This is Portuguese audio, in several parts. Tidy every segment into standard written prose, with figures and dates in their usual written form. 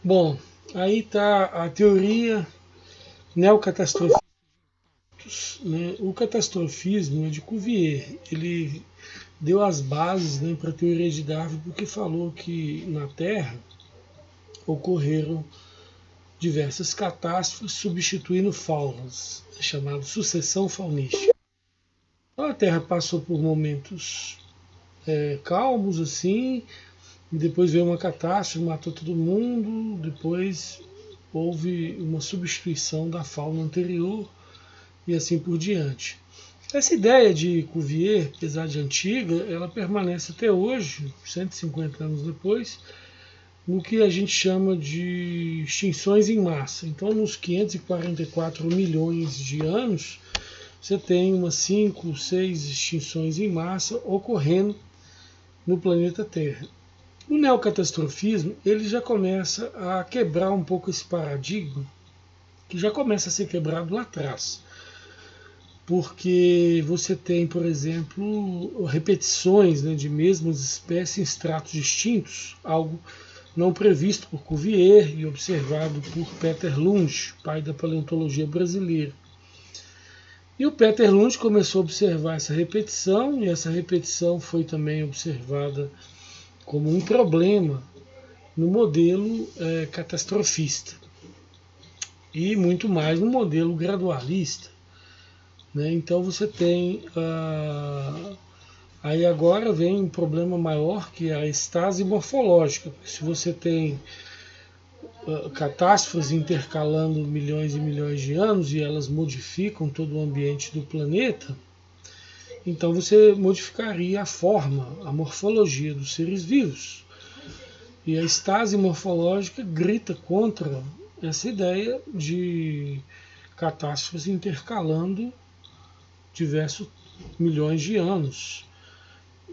Bom, aí está a teoria neocatastrofista, né? O catastrofismo é de Cuvier. Ele deu as bases, né, para a teoria de Darwin, porque falou que na Terra ocorreram diversas catástrofes substituindo faunas, chamado sucessão faunística. Então a Terra passou por momentos calmos assim, e depois veio uma catástrofe, matou todo mundo, depois houve uma substituição da fauna anterior e assim por diante. Essa ideia de Cuvier, apesar de antiga, ela permanece até hoje, 150 anos depois, no que a gente chama de extinções em massa. Então, nos 544 milhões de anos, você tem umas 5, 6 extinções em massa ocorrendo no planeta Terra. O neocatastrofismo ele já começa a quebrar um pouco esse paradigma, que já começa a ser quebrado lá atrás. Porque você tem, por exemplo, repetições, né, de mesmas espécies em estratos distintos, algo não previsto por Cuvier e observado por Peter Lund, pai da paleontologia brasileira. E o Peter Lund começou a observar essa repetição, e essa repetição foi também observada como um problema no modelo catastrofista e muito mais no modelo gradualista. Né? Então você tem aí agora vem um problema maior, que é a estase morfológica. Porque se você tem catástrofes intercalando milhões e milhões de anos e elas modificam todo o ambiente do planeta, então você modificaria a forma, a morfologia dos seres vivos. E a estase morfológica grita contra essa ideia de catástrofes intercalando diversos milhões de anos.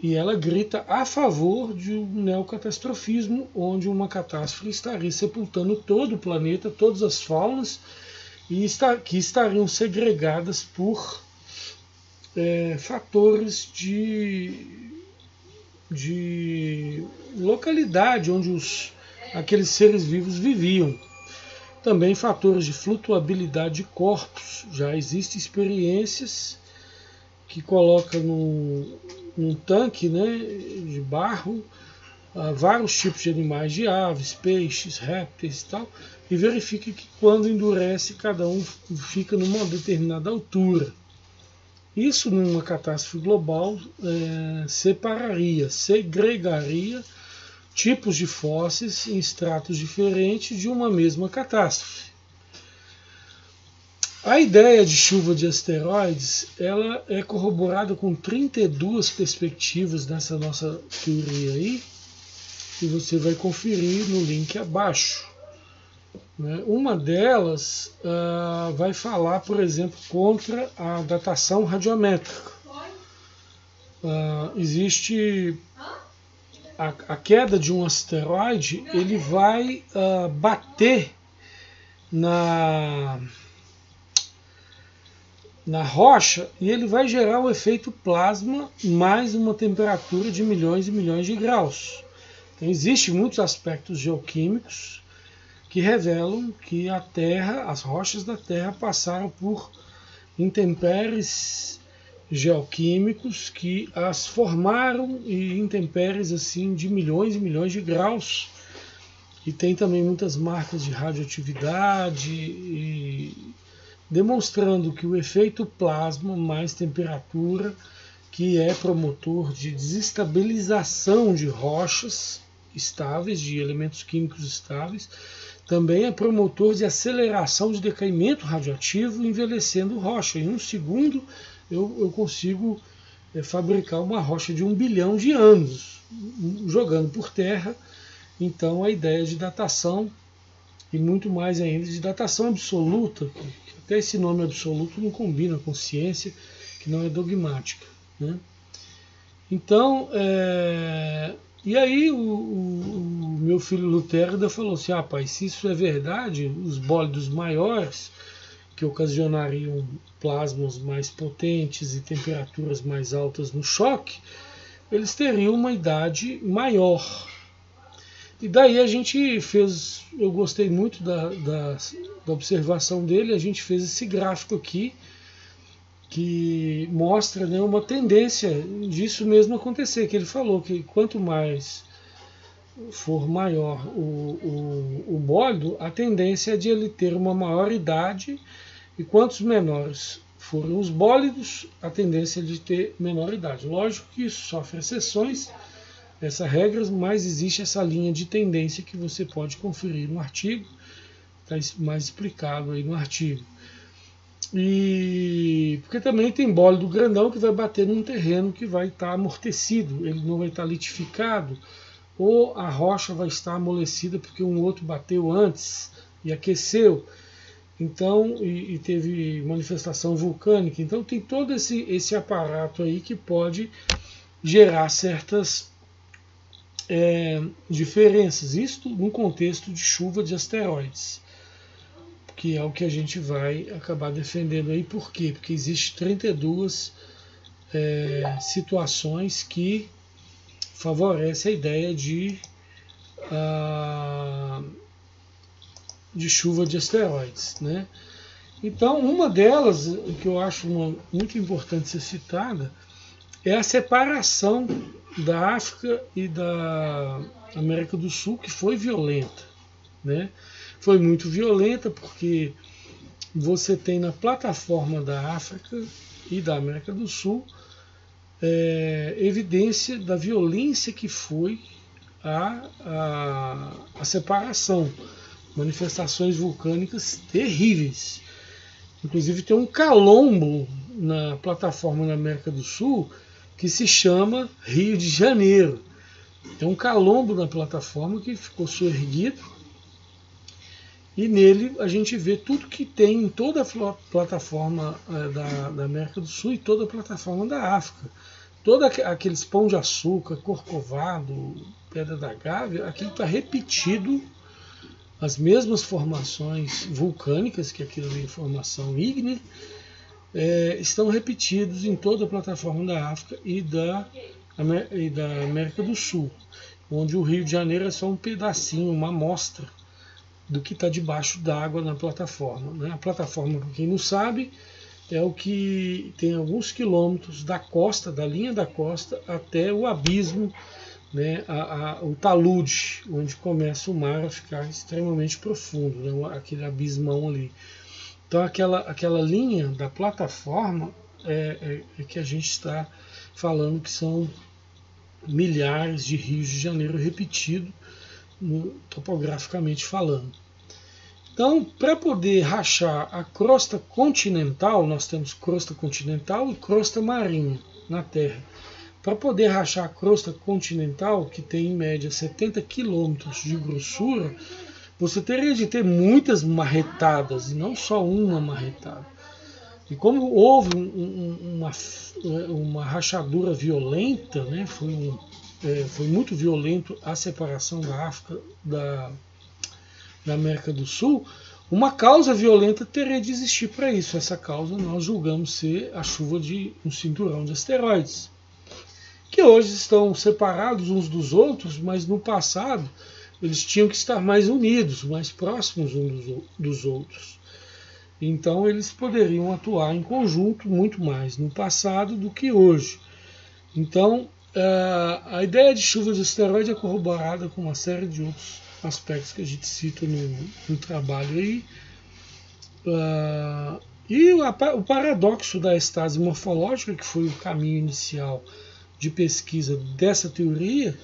E ela grita a favor de um neocatastrofismo, onde uma catástrofe estaria sepultando todo o planeta, todas as faunas, e que estariam segregadas por fatores de localidade onde aqueles seres vivos viviam. Também fatores de flutuabilidade de corpos. Já existem experiências que colocam num tanque, né, de barro vários tipos de animais, de aves, peixes, répteis e tal, e verifica que quando endurece, cada um fica numa determinada altura. Isso, numa catástrofe global, segregaria tipos de fósseis em estratos diferentes de uma mesma catástrofe. A ideia de chuva de asteroides ela é corroborada com 32 perspectivas nessa nossa teoria aí, e você vai conferir no link abaixo. Uma delas vai falar, por exemplo, contra a datação radiométrica. Existe a queda de um asteroide, ele vai bater na rocha e ele vai gerar o efeito plasma mais uma temperatura de milhões e milhões de graus. Então, existem muitos aspectos geoquímicos que revelam que a Terra, as rochas da Terra passaram por intempéries geoquímicos que as formaram, e intempéries assim de milhões e milhões de graus. E tem também muitas marcas de radioatividade, demonstrando que o efeito plasma mais temperatura, que é promotor de desestabilização de rochas estáveis, de elementos químicos estáveis, também é promotor de aceleração de decaimento radioativo, envelhecendo rocha. Em um segundo eu consigo fabricar uma rocha de 1 bilhão de anos, jogando por terra. Então a ideia de datação, e muito mais ainda de datação absoluta, que até esse nome absoluto não combina com ciência, que não é dogmática. Né? Então, e aí o meu filho Lutero ainda falou assim, pai, se isso é verdade, os bólidos maiores, que ocasionariam plasmas mais potentes e temperaturas mais altas no choque, eles teriam uma idade maior. E daí a gente fez, eu gostei muito da observação dele, a gente fez esse gráfico aqui, que mostra, né, uma tendência disso mesmo acontecer, que ele falou que quanto mais for maior o bólido, a tendência é de ele ter uma maior idade, e quantos menores forem os bólidos, a tendência é de ter menor idade. Lógico que isso sofre exceções, essas regras, mas existe essa linha de tendência que você pode conferir no artigo, está mais explicado aí no artigo. E porque também tem bólido grandão que vai bater num terreno que vai estar amortecido, ele não vai estar litificado, ou a rocha vai estar amolecida porque um outro bateu antes e aqueceu, então, e teve manifestação vulcânica. Então tem todo esse aparato aí que pode gerar certas diferenças, isto no contexto de chuva de asteroides, que é o que a gente vai acabar defendendo aí. Por quê? Porque existe 32 situações que favorecem a ideia de chuva de asteroides, né? Então, uma delas, que eu acho muito importante ser citada, é a separação da África e da América do Sul, que foi violenta, né? Foi muito violenta porque você tem na plataforma da África e da América do Sul evidência da violência que foi a separação, manifestações vulcânicas terríveis. Inclusive tem um calombo na plataforma da América do Sul que se chama Rio de Janeiro. Tem um calombo na plataforma que ficou soerguido, e nele a gente vê tudo que tem em toda a plataforma da América do Sul e toda a plataforma da África. Todos aqueles pão de açúcar, corcovado, pedra da Gávea, aquilo está repetido, as mesmas formações vulcânicas, que aquilo é formação ígnea, estão repetidos em toda a plataforma da África e da América do Sul, onde o Rio de Janeiro é só um pedacinho, uma amostra do que está debaixo d'água na plataforma, né? A plataforma, para quem não sabe, é o que tem alguns quilômetros da costa, da linha da costa, até o abismo, né? O talude, onde começa o mar a ficar extremamente profundo, né? Aquele abismão ali. Então aquela linha da plataforma é que a gente está falando que são milhares de rios de Janeiro repetidos, topograficamente falando. Então, para poder rachar a crosta continental, nós temos crosta continental e crosta marinha na Terra. Para poder rachar a crosta continental, que tem em média 70 quilômetros de grossura, você teria de ter muitas marretadas, e não só uma marretada. E como houve uma rachadura violenta, né, foi muito violento a separação da África da América do Sul, uma causa violenta teria de existir para isso. Essa causa nós julgamos ser a chuva de um cinturão de asteroides, que hoje estão separados uns dos outros, mas no passado eles tinham que estar mais unidos, mais próximos uns dos outros. Então eles poderiam atuar em conjunto muito mais no passado do que hoje. Então a ideia de chuva de asteroide é corroborada com uma série de outros aspectos que a gente cita no trabalho aí. E o paradoxo da estase morfológica, que foi o caminho inicial de pesquisa dessa teoria,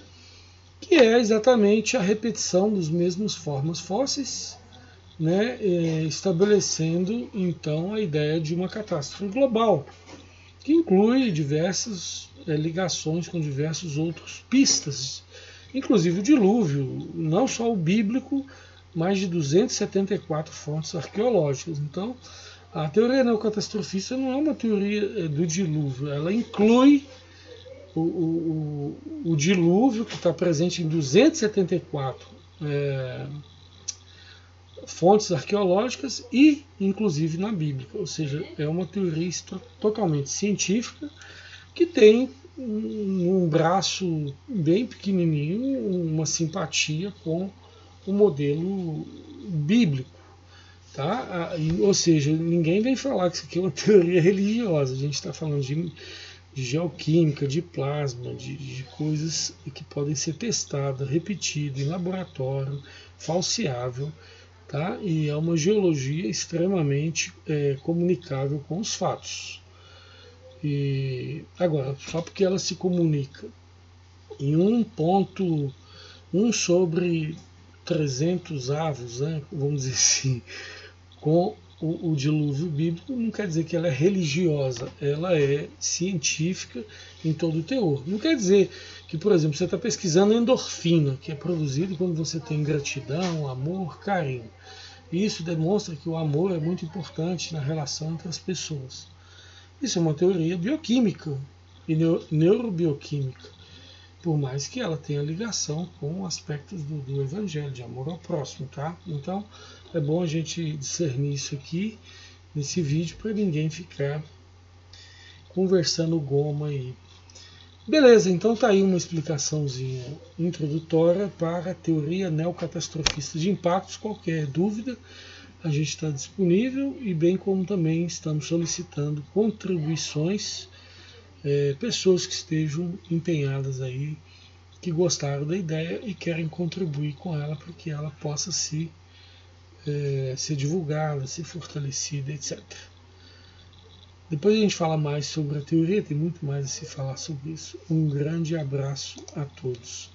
que é exatamente a repetição dos mesmos formas fósseis, né, estabelecendo então a ideia de uma catástrofe global, que inclui diversas ligações com diversos outros pistas, inclusive o dilúvio, não só o bíblico, mais de 274 fontes arqueológicas. Então, a teoria neocatastrofista não é uma teoria do dilúvio, ela inclui o dilúvio, que está presente em 274 fontes arqueológicas e, inclusive, na Bíblia. Ou seja, é uma teoria totalmente científica que tem num braço bem pequenininho, uma simpatia com o modelo bíblico. Tá? Ou seja, ninguém vem falar que isso aqui é uma teoria religiosa. A gente está falando de geoquímica, de plasma, de coisas que podem ser testadas, repetidas em laboratório, falseável, tá? E é uma geologia extremamente comunicável com os fatos. E agora, só porque ela se comunica em 1 sobre 300 avos, né, vamos dizer assim, com o dilúvio bíblico, não quer dizer que ela é religiosa, ela é científica em todo o teor. Não quer dizer que, por exemplo, você está pesquisando endorfina, que é produzida quando você tem gratidão, amor, carinho. Isso demonstra que o amor é muito importante na relação entre as pessoas. Isso é uma teoria bioquímica e neurobioquímica, por mais que ela tenha ligação com aspectos do evangelho, de amor ao próximo, tá? Então, é bom a gente discernir isso aqui nesse vídeo para ninguém ficar conversando goma aí. Beleza, então tá aí uma explicaçãozinha introdutória para a teoria neocatastrofista de impactos. Qualquer dúvida, a gente está disponível e bem como também estamos solicitando contribuições, pessoas que estejam empenhadas aí, que gostaram da ideia e querem contribuir com ela para que ela possa ser divulgada, ser fortalecida, etc. Depois a gente fala mais sobre a teoria, tem muito mais a se falar sobre isso. Um grande abraço a todos.